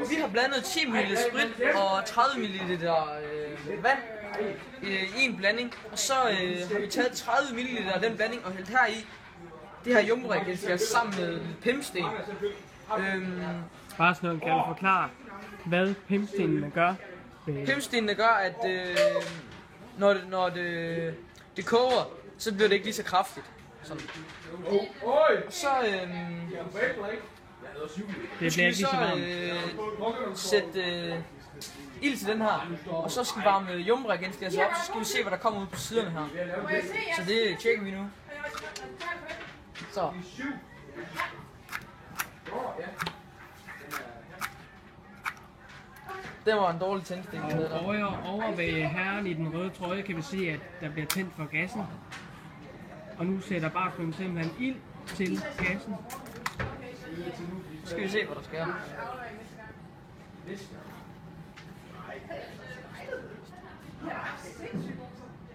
Vi har blandet 10 ml sprit og 30 ml vand i en blanding, og så har vi taget 30 ml af den blanding og hældt her i det her jumbo-reagensglas sammen med pimpsten. Bare sådan noget, kan du forklare, hvad pimpstenene gør? Pimpstenene gør, at når det koger, så bliver det ikke lige så kraftigt. Sådan. Og så Det bliver ikke lige så varmt. sætte ild til den her, og så skal vi varme jumbo-reagensglasset op, så skal vi se, hvad der kommer ud på siderne her. Så det tjekker vi nu. Så. Det var en dårlig tændstik. Over ved herren i den røde trøje kan vi se, at der bliver tændt for gassen. Og nu sætter Barklund simpelthen ild til gassen. Så skal vi se, hvad der sker.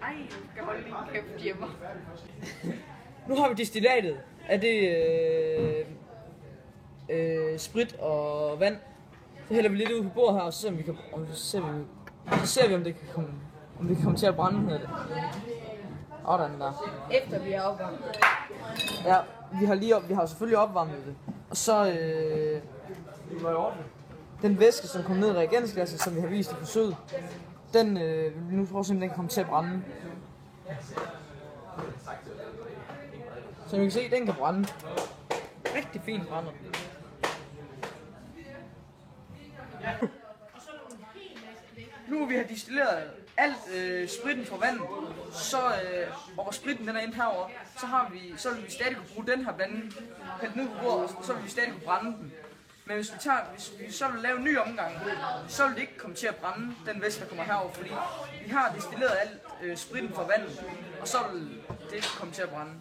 Ej, skal holde lige kæft hjemme. Nu har vi destillatet af det sprit og vand. Så hælder vi lidt ud på bordet her, og så ser vi, om det kan komme til at brænde, hedder det. Sådan der. Efter vi har opvarmet. Ja, vi har selvfølgelig opvarmet det. Og så den væske, som kom ned i reagensglasset, som vi har vist i forsøget, den nu tror jeg simpelthen, den kommer til at brænde. Som I kan se, den kan brænde. Rigtig fint brænder. Nu vi har distilleret alt spritten fra vandet, så og spritten den er ind herover, så vil vi stadig kunne bruge den her blanding, hælde ned på bordet, og så vil vi stadig kunne brænde den. Men hvis vi så vil lave en ny omgang, så vil det ikke komme til at brænde den væske, der kommer herover, fordi vi har distilleret alt spritten fra vandet, og så vil det ikke komme til at brænde.